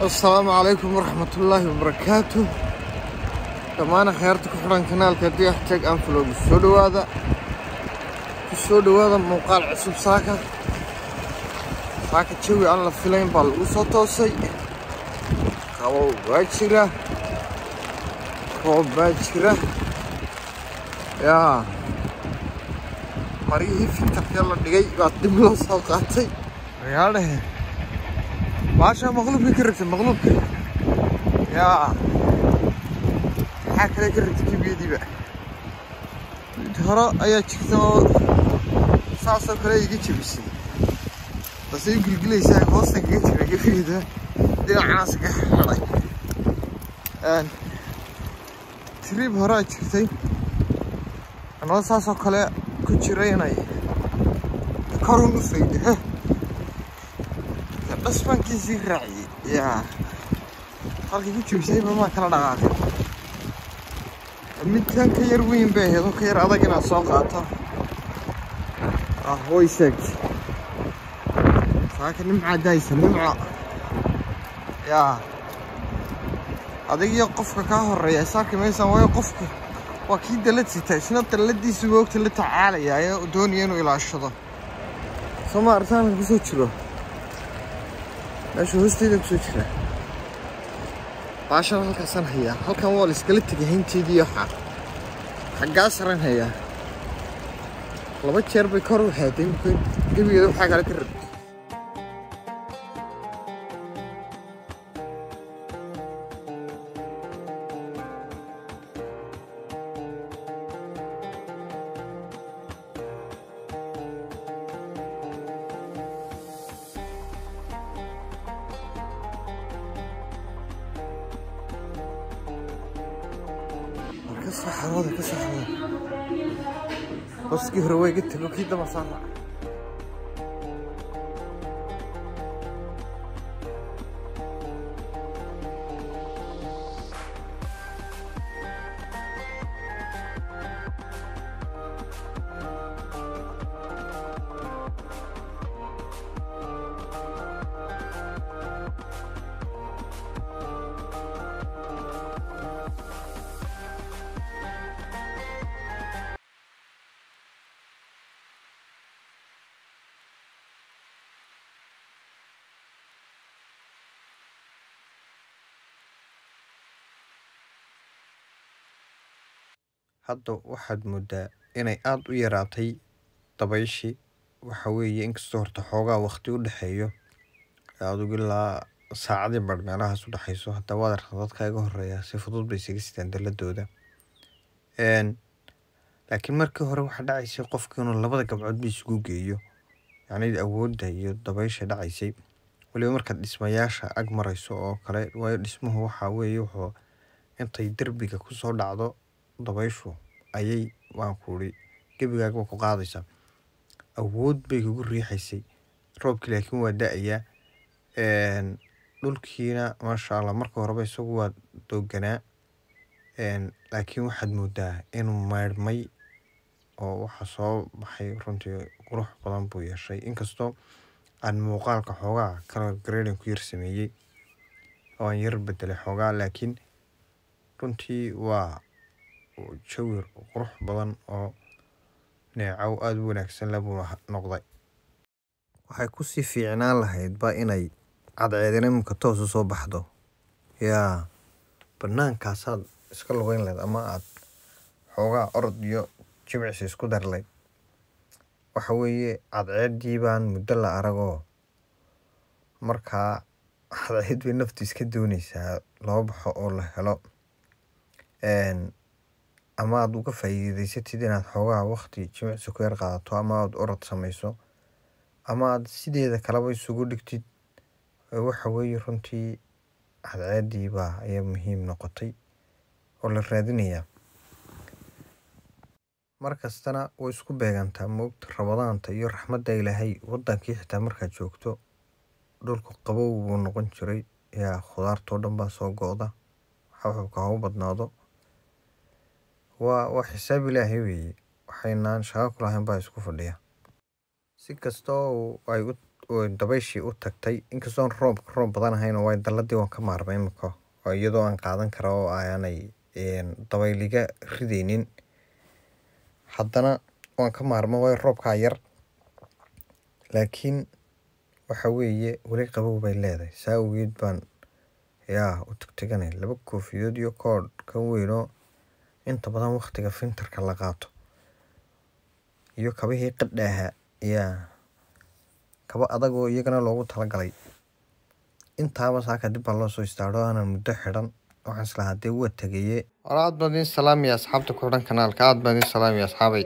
السلام عليكم ورحمة الله وبركاته. دمان خيارتك حران كنال كدي احتاج انفلوج السودو هذا موقع عصب ساكا تشوي على الفيلين بالوسطوسي قوو باجرة قوو باجرة يا مريه في كفيلا دقي قدم له سوقاتي رياله باشا مغلوب يكرت مغلوب يا حاكي كرت كبيدي بقى ترى ايا تشكتو ساسو كره يجي جبسي بس يمكن جليسا هوسن جيت كفيده دينعاس خخلay تريب هرا جرتay anoo saasoo kale ku jireynay karun u fayday dhasbankiisii raaciyay yaa halkii ku jibsay ma kala dhaqaaqay midkan ka yar weyn baa heedo ka yar adag inaad soo qaato هوي سكت ساكن نمعة دايسة نمعة يا هذا يقفك كهر يا ساكن ما يسوي يقفك واكيد دلتي تشنط الذي سووك اللي تعالى يا دوني انو الى الشطة سما ارتان بسوتشلو ماشي هستيدك بسوتشلو باشا هلكا سن هيا هلكا والس قلتك هنتي دي حقا سرن هيا لما تشير بكرو هاتي ممكن يبيدو حاجة لك الرد كسح هذا كسح هذا بس كيف رواي قلت له كده ما صار hadda waxaad moodaa inay aad u yaraatay dabayshii waxa weeye inkastoo horta xoogaa waqti u dhaxeeyo adigu ilaa saacadii bar meelahaas u dhaxayso hadda waad aragtaa dadka iga horeeya si fudud bay isaga sitaan daladooda laakiin markii hore waxa dhacaysay qofka inuu labada gabcood ba isugu geeyo yacni awoodda iyo dabaysha dhacaysay waliba markaad dhismayaasha ag marayso oo kale waayo dhismuhu waxa weeye wuxuu intay derbiga kusoo dhacdo dabayshu ayay waan kuuri gebigaaga ku qaadaysa awood bay kugu riixaysay roobkii laakiin waa da'aya dhulkiina maasha Allah marka horeba isagu waa dooganaa laakiin waxaad moodaa inuu maydhmay oo waxa soo baxay runtii qurux badan buu yeeshay inkastoo aan muuqaalka xoogaa kala grading ku yar sameeyay oo aan yar bedelay xoogaa laakiin runtii waa jawir qurux badan oo neecaw aad u wanaagsan labuu noqday waxay ku sii fiicnaan lahayd ba inay cadceedina imika toos u soo baxdo yaa bannaankaasaad iska lugeyn lahayd ama aad xoogaa orod iyo jimicsi isku darlayd waxa weeye cadceeddii baan muddo la aragoo markaa cadceed bay naftu iska doonaysaa loo baxo oo la helo ama aad uga faa'iidaysatid inaad xoogaa waqti jimicsi ku yar qaadato ama aad orod samayso ama aad sideeda kaleba isugu dhigtid waxa weeye runtii cadceeddii baa ayaa muhiim noqotay oo la raadinayaa markastana way isku beegantaa moogta rabadaanta iyo raxmadda ilaahay wadankii xitaa markaad joogto dhulku qabow buu noqon jiray yaa khudaartoo dhan baa soo go'da xawxabka ha u badnaado waa xisaab ilaahay weeye waxaynaan shaqo ku lahayn baa isku fadhiya si kastoo ay dabayshii u tagtay inkastoon roob badan ahayn oo dalladii waan ka maarmay imika oo iyadoo aan qaadan karo oo aanay dabayliga ridaynin haddana waan ka maarmo waayo roobkaa yar laakiin waxa weeye weli qabow bay leedahay saa awgeed baan u tagtaganay 2 koofiyood iyo koodh ka weynoo inta badan waqtiga fintarka la qaato iyo kabihii qadhaaha kaba adag oo iyagana loogu talagalay intaaba saaka dib baa loo soo istaadho aanan muddo xidhan waxaan islahaa dee waa tagaye aad baan idin salaamaya asxaabta ku xidhan kanaalka aad baan idin salaamaya asxaabay